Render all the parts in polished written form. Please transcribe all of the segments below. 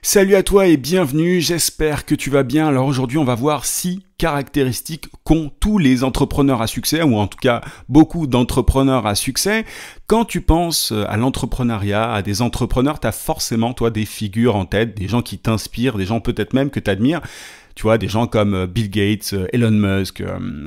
Salut à toi et bienvenue, j'espère que tu vas bien. Alors aujourd'hui on va voir 6 caractéristiques qu'ont tous les entrepreneurs à succès, ou en tout cas beaucoup d'entrepreneurs à succès. Quand tu penses à l'entrepreneuriat, à des entrepreneurs, tu as forcément toi des figures en tête, des gens qui t'inspirent, des gens peut-être même que tu admires. Tu vois, des gens comme Bill Gates, Elon Musk,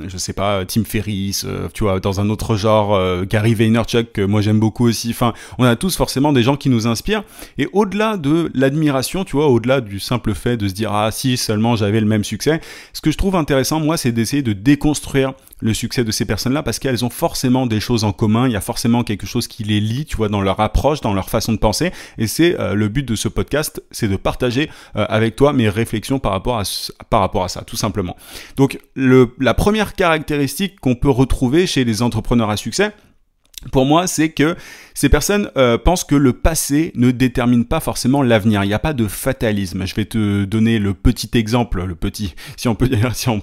je sais pas, Tim Ferriss, tu vois, dans un autre genre, Gary Vaynerchuk, que moi j'aime beaucoup aussi. Enfin, on a tous forcément des gens qui nous inspirent. Et au-delà de l'admiration, tu vois, au-delà du simple fait de se dire, ah, si seulement j'avais le même succès, ce que je trouve intéressant, moi, c'est d'essayer de déconstruire le succès de ces personnes-là, parce qu'elles ont forcément des choses en commun, il y a forcément quelque chose qui les lie, tu vois, dans leur approche, dans leur façon de penser, et c'est le but de ce podcast, c'est de partager avec toi mes réflexions par rapport à ça, tout simplement. Donc, la première caractéristique qu'on peut retrouver chez les entrepreneurs à succès, pour moi, c'est que ces personnes pensent que le passé ne détermine pas forcément l'avenir. Il n'y a pas de fatalisme. Je vais te donner le petit exemple, si on peut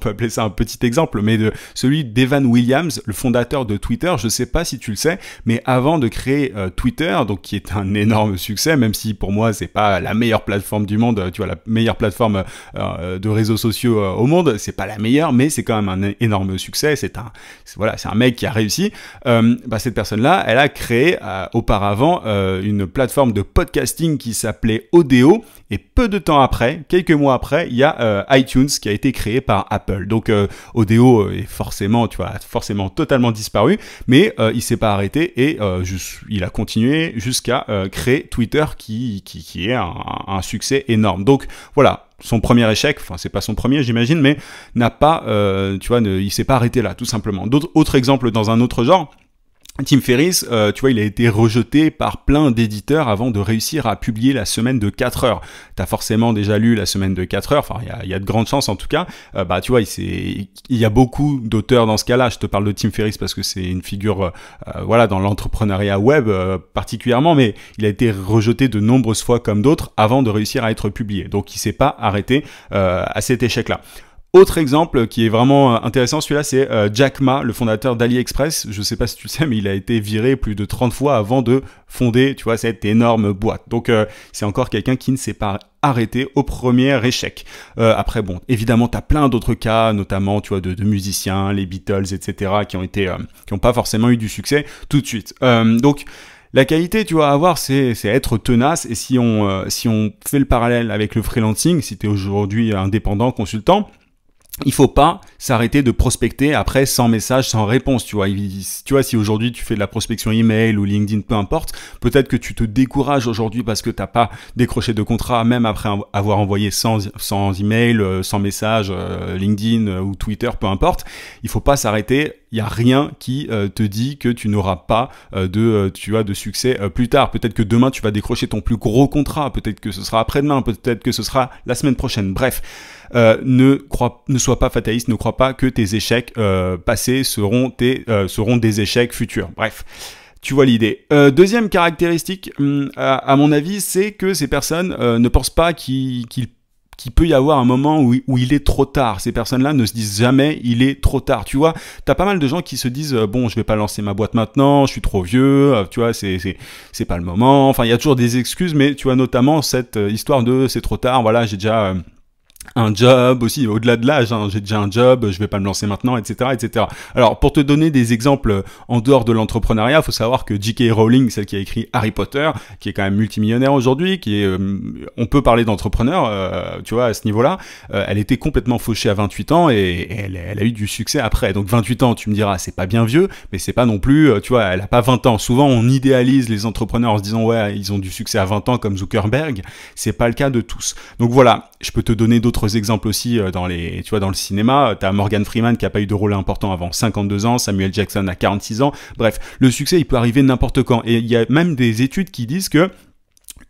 appeler ça un petit exemple, mais de celui d'Evan Williams, le fondateur de Twitter. Je sais pas si tu le sais, mais avant de créer Twitter, donc qui est un énorme succès, même si pour moi c'est pas la meilleure plateforme du monde, tu vois, la meilleure plateforme de réseaux sociaux au monde, c'est pas la meilleure, mais c'est quand même un énorme succès. C'est un mec qui a réussi. Cette personne-là, elle a créé auparavant une plateforme de podcasting qui s'appelait Odeo, et peu de temps après, quelques mois après, il y a iTunes qui a été créé par Apple. Donc Odeo est forcément totalement disparu, mais il s'est pas arrêté et il a continué jusqu'à créer Twitter qui est un succès énorme. Donc voilà. Son premier échec, enfin c'est pas son premier j'imagine, mais il s'est pas arrêté là tout simplement. Autre exemple dans un autre genre, Tim Ferriss, tu vois, il a été rejeté par plein d'éditeurs avant de réussir à publier la semaine de 4 heures. T'as forcément déjà lu la semaine de 4 heures, enfin, il y a de grandes chances en tout cas. Tu vois, il y a beaucoup d'auteurs dans ce cas-là. Je te parle de Tim Ferriss parce que c'est une figure, dans l'entrepreneuriat web particulièrement, mais il a été rejeté de nombreuses fois comme d'autres avant de réussir à être publié. Donc, il s'est pas arrêté à cet échec-là. Autre exemple qui est vraiment intéressant, celui-là, c'est Jack Ma, le fondateur d'AliExpress. Je sais pas si tu le sais, mais il a été viré plus de 30 fois avant de fonder, tu vois, cette énorme boîte. Donc, c'est encore quelqu'un qui ne s'est pas arrêté au premier échec. Après, bon, évidemment, t'as plein d'autres cas, notamment, tu vois, de musiciens, les Beatles, etc., qui ont pas forcément eu du succès tout de suite. Donc, la qualité, tu vois, à avoir, c'est être tenace. Et si on fait le parallèle avec le freelancing, si t'es aujourd'hui indépendant, consultant, il faut pas s'arrêter de prospecter après sans message, sans réponse, tu vois. Si aujourd'hui tu fais de la prospection email ou LinkedIn, peu importe, peut-être que tu te décourages aujourd'hui parce que t'as pas décroché de contrat, même après avoir envoyé sans email, sans message, LinkedIn ou Twitter, peu importe. Il faut pas s'arrêter. Il y a rien qui te dit que tu n'auras pas de succès plus tard. Peut-être que demain tu vas décrocher ton plus gros contrat, peut-être que ce sera après-demain, peut-être que ce sera la semaine prochaine. Bref, ne sois pas fataliste, ne crois pas que tes échecs passés seront des échecs futurs. Bref. Tu vois l'idée. Deuxième caractéristique, à mon avis, c'est que ces personnes ne pensent pas qu'il peut y avoir un moment où il est trop tard. Ces personnes-là ne se disent jamais il est trop tard. Tu vois, t'as pas mal de gens qui se disent bon, je vais pas lancer ma boîte maintenant, je suis trop vieux, tu vois, c'est pas le moment. Enfin, il y a toujours des excuses, mais tu vois notamment cette histoire de c'est trop tard. Voilà, j'ai déjà un job aussi, au-delà de l'âge, hein, j'ai déjà un job, je vais pas me lancer maintenant, etc., etc. Alors, pour te donner des exemples en dehors de l'entrepreneuriat, faut savoir que J.K. Rowling, celle qui a écrit Harry Potter, qui est quand même multimillionnaire aujourd'hui, on peut parler d'entrepreneur, tu vois, à ce niveau-là, elle était complètement fauchée à 28 ans et elle a eu du succès après. Donc 28 ans, tu me diras, c'est pas bien vieux, mais c'est pas non plus, tu vois, elle a pas 20 ans. Souvent, on idéalise les entrepreneurs en se disant, ouais, ils ont du succès à 20 ans comme Zuckerberg. C'est pas le cas de tous. Donc voilà, je peux te donner d'autres exemples aussi dans le cinéma. T'as Morgan Freeman qui a pas eu de rôle important avant 52 ans, Samuel Jackson à 46 ans. Bref, le succès, il peut arriver n'importe quand. Et il y a même des études qui disent que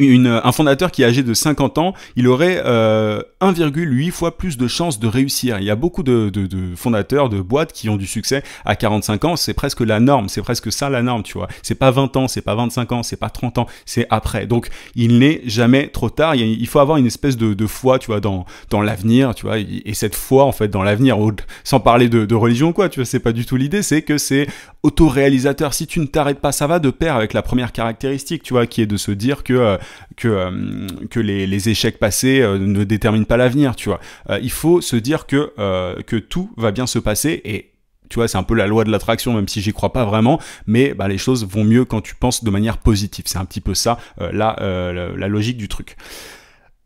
un fondateur qui est âgé de 50 ans, il aurait 1,8 fois plus de chances de réussir. Il y a beaucoup de fondateurs de boîtes qui ont du succès à 45 ans, c'est presque la norme, c'est presque ça la norme, tu vois. C'est pas 20 ans, c'est pas 25 ans, c'est pas 30 ans, c'est après. Donc, il n'est jamais trop tard. Il faut avoir une espèce de foi, tu vois, dans l'avenir, tu vois, et cette foi, en fait, dans l'avenir, sans parler de religion, quoi, tu vois, c'est pas du tout l'idée, c'est que c'est autoréalisateur. Si tu ne t'arrêtes pas, ça va de pair avec la première caractéristique, tu vois, qui est de se dire que que les échecs passés ne déterminent pas l'avenir, tu vois. Il faut se dire que tout va bien se passer et tu vois, c'est un peu la loi de l'attraction, même si j'y crois pas vraiment, mais les choses vont mieux quand tu penses de manière positive. C'est un petit peu ça, la logique du truc.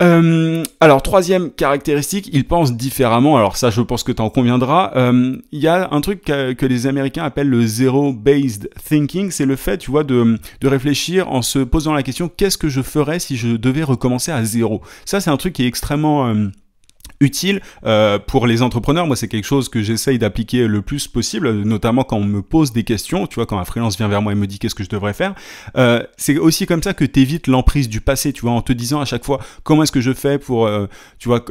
Alors, troisième caractéristique, ils pensent différemment. Alors ça, je pense que tu en conviendras. Il y a un truc que les Américains appellent le zero-based thinking. C'est le fait, tu vois, de réfléchir en se posant la question, qu'est-ce que je ferais si je devais recommencer à zéro? Ça, c'est un truc qui est extrêmement utile pour les entrepreneurs. Moi, c'est quelque chose que j'essaye d'appliquer le plus possible, notamment quand on me pose des questions, tu vois, quand un freelance vient vers moi et me dit qu'est-ce que je devrais faire. C'est aussi comme ça que t'évites l'emprise du passé, tu vois, en te disant à chaque fois comment est-ce que je fais pour, tu vois,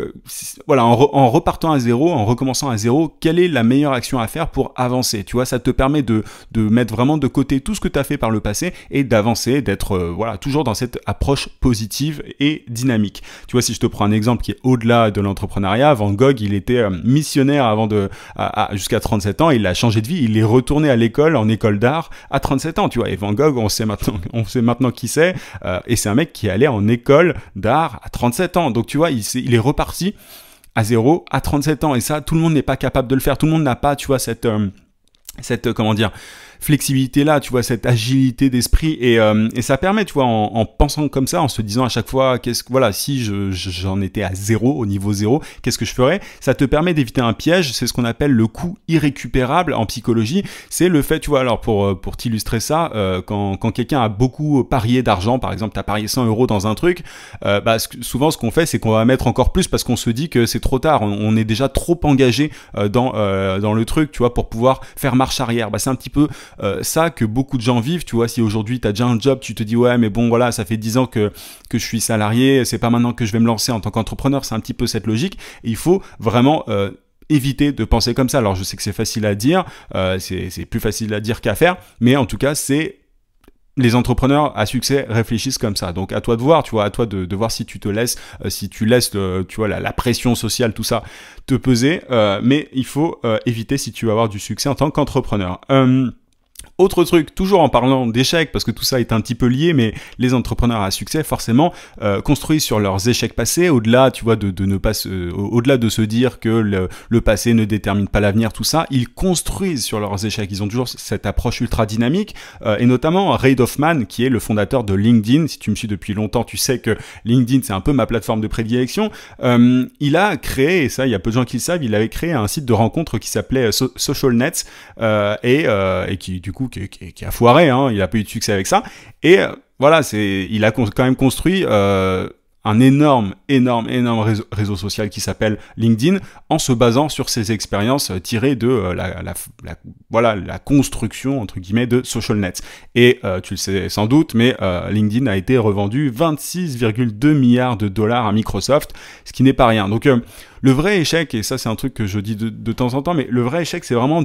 voilà, en repartant à zéro, en recommençant à zéro, quelle est la meilleure action à faire pour avancer, tu vois, ça te permet de mettre vraiment de côté tout ce que tu as fait par le passé et d'avancer, d'être, voilà, toujours dans cette approche positive et dynamique. Tu vois, si je te prends un exemple qui est au-delà de l'entrepreneuriat, Van Gogh, il était missionnaire avant jusqu'à 37 ans, il a changé de vie, il est retourné à l'école, en école d'art, à 37 ans, tu vois. Et Van Gogh, on sait maintenant qui c'est, et c'est un mec qui allait en école d'art à 37 ans. Donc, tu vois, il est reparti à zéro à 37 ans. Et ça, tout le monde n'est pas capable de le faire. Tout le monde n'a pas, tu vois, cette comment dire, flexibilité là, tu vois, cette agilité d'esprit et ça permet, tu vois, en pensant comme ça, en se disant à chaque fois voilà, si j'en étais à zéro, au niveau zéro, qu'est-ce que je ferais? Ça te permet d'éviter un piège. C'est ce qu'on appelle le coût irrécupérable en psychologie. C'est le fait, tu vois, alors pour t'illustrer ça, quand quelqu'un a beaucoup parié d'argent, par exemple, t'as parié 100 € dans un truc, souvent ce qu'on fait, c'est qu'on va mettre encore plus parce qu'on se dit que c'est trop tard, on est déjà trop engagé dans le truc, tu vois, pour pouvoir faire marche arrière. C'est un petit peu ça que beaucoup de gens vivent, tu vois. Si aujourd'hui t'as déjà un job, tu te dis ouais mais bon voilà, ça fait 10 ans que je suis salarié, c'est pas maintenant que je vais me lancer en tant qu'entrepreneur. C'est un petit peu cette logique et il faut vraiment éviter de penser comme ça. Alors je sais que c'est facile à dire, c'est plus facile à dire qu'à faire, mais en tout cas les entrepreneurs à succès réfléchissent comme ça. Donc à toi de voir, tu vois, à toi de voir si tu te laisses, tu vois, la pression sociale, tout ça, te peser. Mais il faut éviter si tu veux avoir du succès en tant qu'entrepreneur. Autre truc, toujours en parlant d'échecs, parce que tout ça est un petit peu lié, mais les entrepreneurs à succès, forcément, construisent sur leurs échecs passés, au-delà, tu vois, au-delà de se dire que le passé ne détermine pas l'avenir, tout ça, ils construisent sur leurs échecs. Ils ont toujours cette approche ultra dynamique, et notamment Reid Hoffman, qui est le fondateur de LinkedIn. Si tu me suis depuis longtemps, tu sais que LinkedIn, c'est un peu ma plateforme de prédilection. Il a créé, et ça, il y a peu de gens qui le savent, il avait créé un site de rencontre qui s'appelait SocialNet, et qui, du coup, qui a foiré, hein, il a pas eu de succès avec ça, et voilà, il a quand même construit un énorme réseau social qui s'appelle LinkedIn en se basant sur ses expériences tirées de la construction entre guillemets de SocialNet. Et tu le sais sans doute, mais LinkedIn a été revendu 26,2 milliards de dollars à Microsoft, ce qui n'est pas rien. Donc le vrai échec, et ça c'est un truc que je dis de temps en temps, mais le vrai échec c'est vraiment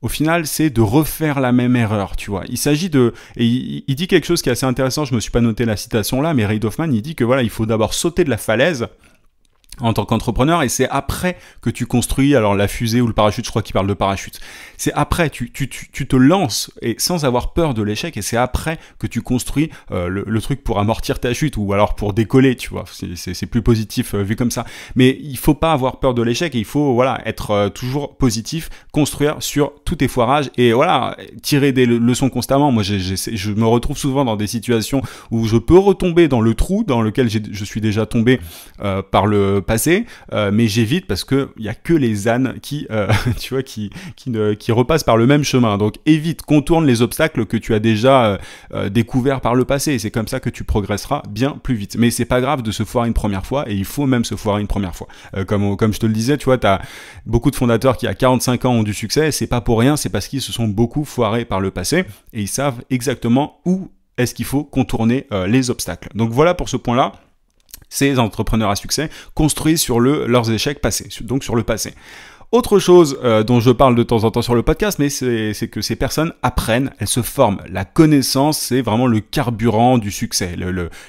au final, c'est de refaire la même erreur, tu vois. Il s'agit et il dit quelque chose qui est assez intéressant, je me suis pas noté la citation là, mais Reid Hoffman, il dit que voilà, il faut d'abord sauter de la falaise en tant qu'entrepreneur, et c'est après que tu construis, alors la fusée ou le parachute, je crois qu'il parle de parachute. C'est après, tu te lances et sans avoir peur de l'échec, et c'est après que tu construis le truc pour amortir ta chute ou alors pour décoller, tu vois. C'est plus positif vu comme ça. Mais il faut pas avoir peur de l'échec et il faut voilà être toujours construire sur tous tes foirages et voilà tirer des leçons constamment. Moi, je me retrouve souvent dans des situations où je peux retomber dans le trou dans lequel je suis déjà tombé par le passé, mais j'évite parce que il y a que les ânes qui tu vois qui repassent par le même chemin. Donc évite, contourne les obstacles que tu as déjà découverts par le passé, et c'est comme ça que tu progresseras bien plus vite. Mais c'est pas grave de se foirer une première fois, et il faut même se foirer une première fois. Comme je te le disais, tu vois, t'as beaucoup de fondateurs qui à 45 ans ont du succès, c'est pas pour rien, c'est parce qu'ils se sont beaucoup foirés par le passé et ils savent exactement où est-ce qu'il faut contourner les obstacles. Donc voilà pour ce point-là. Ces entrepreneurs à succès construisent sur leurs échecs passés, donc sur le passé. Autre chose dont je parle de temps en temps sur le podcast, mais c'est que ces personnes apprennent, elles se forment. La connaissance, c'est vraiment le carburant du succès.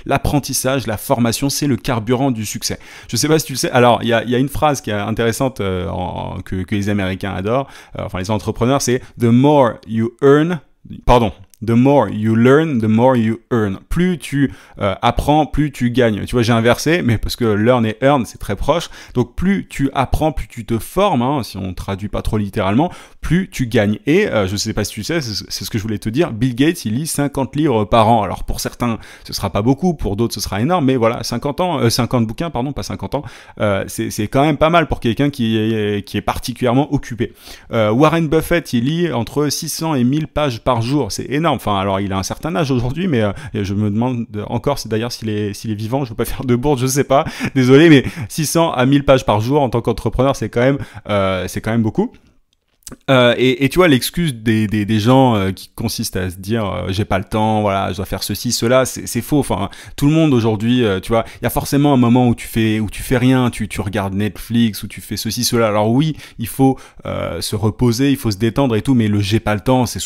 L'apprentissage, la formation, c'est le carburant du succès. Je sais pas si tu le sais. Alors, il y a une phrase qui est intéressante que les Américains adorent, enfin les entrepreneurs, c'est « The more you earn », pardon, The more you learn, the more you earn. Plus tu apprends, plus tu gagnes. Tu vois, j'ai inversé, mais parce que learn et earn, c'est très proche. Donc, plus tu apprends, plus tu te formes, hein, si on traduit pas trop littéralement, plus tu gagnes. Et je sais pas si tu sais, c'est ce que je voulais te dire, Bill Gates, il lit 50 livres par an. Alors, pour certains, ce sera pas beaucoup, pour d'autres, ce sera énorme, mais voilà, 50 bouquins, pardon, pas 50 ans, c'est quand même pas mal pour quelqu'un qui est particulièrement occupé. Warren Buffett, il lit entre 600 et 1000 pages par jour. C'est énorme. Enfin, alors, il a un certain âge aujourd'hui, mais je me demande encore, c'est d'ailleurs s'il est vivant, je veux pas faire de bourde, je sais pas. Désolé, mais 600 à 1000 pages par jour en tant qu'entrepreneur, c'est quand même beaucoup. Et tu vois, l'excuse des gens qui consiste à se dire j'ai pas le temps, voilà, je dois faire ceci, cela, c'est faux. Enfin, tout le monde aujourd'hui, tu vois, il y a forcément un moment où tu fais rien, tu regardes Netflix, où tu fais ceci, cela. Alors oui, il faut se reposer, il faut se détendre et tout, mais le j'ai pas le temps, c'est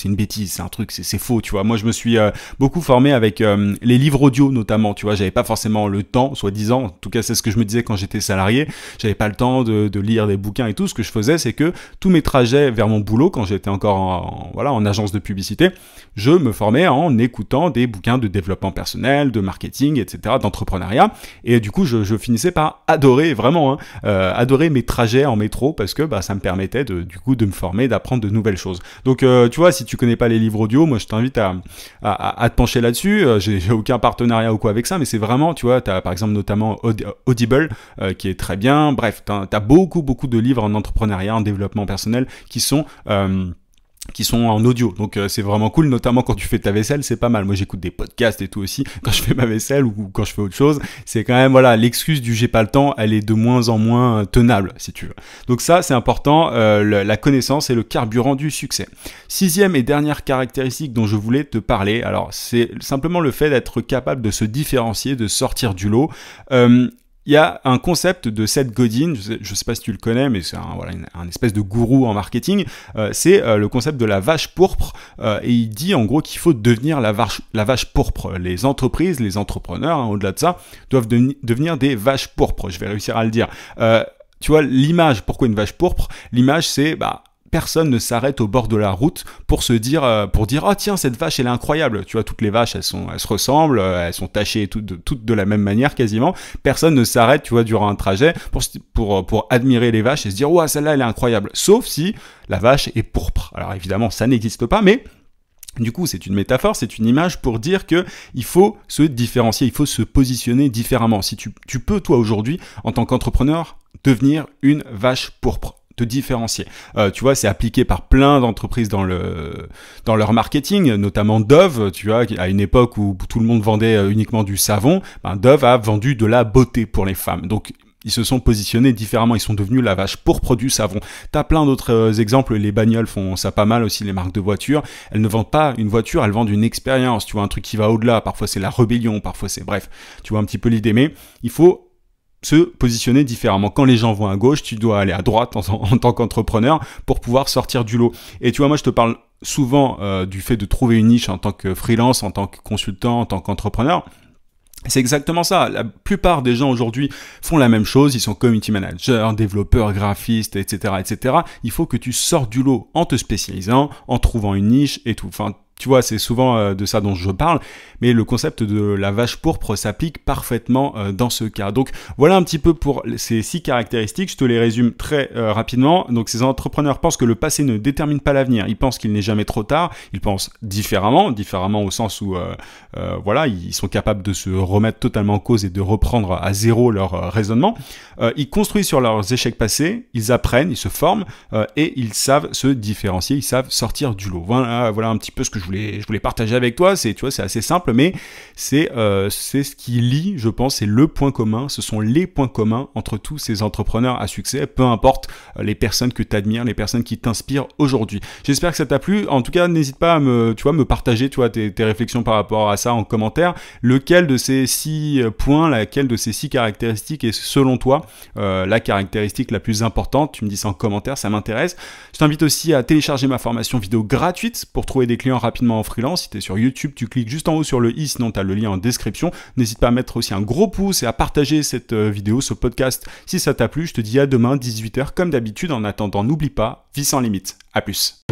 une bêtise, c'est un truc, c'est faux, tu vois. Moi, je me suis beaucoup formé avec les livres audio notamment, tu vois, j'avais pas forcément le temps, soi-disant, en tout cas c'est ce que je me disais quand j'étais salarié, j'avais pas le temps de lire des bouquins et tout. Ce que je faisais, c'est que tous mes trajets vers mon boulot, quand j'étais encore en agence de publicité, je me formais en écoutant des bouquins de développement personnel, de marketing, etc., d'entrepreneuriat. Et du coup, je finissais par adorer, vraiment, adorer mes trajets en métro parce que ça me permettait de me former, d'apprendre de nouvelles choses. Donc, tu vois, si tu connais pas les livres audio, moi, je t'invite à te pencher là-dessus. J'ai aucun partenariat ou quoi avec ça, mais c'est vraiment, tu vois, t'as par exemple notamment Audible, qui est très bien. Bref, t'as beaucoup de livres en entrepreneuriat, en développement personnel qui sont en audio, donc c'est vraiment cool, notamment quand tu fais ta vaisselle, c'est pas mal. Moi j'écoute des podcasts et tout aussi quand je fais ma vaisselle ou quand je fais autre chose. C'est quand même, voilà, l'excuse du j'ai pas le temps, elle est de moins en moins tenable, si tu veux. Donc ça, c'est important, la connaissance est le carburant du succès. 6e et dernière caractéristique dont je voulais te parler, alors c'est simplement le fait d'être capable de se différencier, de sortir du lot. Il y a un concept de Seth Godin, je sais pas si tu le connais, mais c'est un espèce de gourou en marketing. C'est le concept de la vache pourpre, et il dit en gros qu'il faut devenir la vache pourpre. Les entreprises, les entrepreneurs, au-delà de ça, doivent devenir des vaches pourpres. Je vais réussir à le dire. Tu vois, l'image, pourquoi une vache pourpre? L'image, c'est personne ne s'arrête au bord de la route pour dire oh tiens, cette vache elle est incroyable. Tu vois, toutes les vaches elles se ressemblent, elles sont tachées toutes de la même manière quasiment. Personne ne s'arrête, tu vois, durant un trajet pour admirer les vaches et se dire ouais, celle-là elle est incroyable, sauf si la vache est pourpre. Alors évidemment ça n'existe pas, mais du coup, c'est une métaphore, c'est une image pour dire que il faut se différencier, il faut se positionner différemment. Si tu peux, toi, aujourd'hui, en tant qu'entrepreneur, devenir une vache pourpre, te différencier. Tu vois, c'est appliqué par plein d'entreprises dans leur marketing, notamment Dove, tu vois, à une époque où tout le monde vendait uniquement du savon, Dove a vendu de la beauté pour les femmes. Donc, ils se sont positionnés différemment, ils sont devenus la vache pourpre du savon. T'as plein d'autres exemples, les bagnoles font ça pas mal aussi, les marques de voitures. Elles ne vendent pas une voiture, elles vendent une expérience, tu vois, un truc qui va au-delà. Parfois c'est la rébellion, parfois c'est... Bref, tu vois un petit peu l'idée, mais il faut se positionner différemment. Quand les gens vont à gauche, tu dois aller à droite en tant qu'entrepreneur pour pouvoir sortir du lot. Et tu vois, moi je te parle souvent du fait de trouver une niche en tant que freelance, en tant que consultant, en tant qu'entrepreneur. C'est exactement ça. La plupart des gens aujourd'hui font la même chose. Ils sont community managers, développeurs, graphistes, etc., etc. Il faut que tu sortes du lot en te spécialisant, en trouvant une niche et tout. Enfin, tu vois, c'est souvent de ça dont je parle, mais le concept de la vache pourpre s'applique parfaitement dans ce cas. Donc voilà un petit peu pour ces 6 caractéristiques, je te les résume très rapidement. Donc ces entrepreneurs pensent que le passé ne détermine pas l'avenir, ils pensent qu'il n'est jamais trop tard, ils pensent différemment au sens où voilà, ils sont capables de se remettre totalement en cause et de reprendre à zéro leur raisonnement. Ils construisent sur leurs échecs passés, ils apprennent, ils se forment et ils savent se différencier, ils savent sortir du lot. Voilà un petit peu ce que je voulais partager avec toi. C'est, tu vois, c'est assez simple, mais c'est ce qui lie, je pense, c'est le point commun, ce sont les points communs entre tous ces entrepreneurs à succès, peu importe les personnes que tu admires, les personnes qui t'inspirent aujourd'hui. J'espère que ça t'a plu. En tout cas, n'hésite pas à me partager, tu vois, tes réflexions par rapport à ça en commentaire. Lequel de ces 6 points, laquelle de ces 6 caractéristiques est selon toi la caractéristique la plus importante? Tu me dis ça en commentaire, ça m'intéresse. Je t'invite aussi à télécharger ma formation vidéo gratuite pour trouver des clients rapidement en freelance. Si tu es sur YouTube, tu cliques juste en haut sur le i, sinon tu as le lien en description. N'hésite pas à mettre aussi un gros pouce et à partager cette vidéo, ce podcast si ça t'a plu. Je te dis à demain 18h comme d'habitude. En attendant, n'oublie pas, vie sans limite. À plus.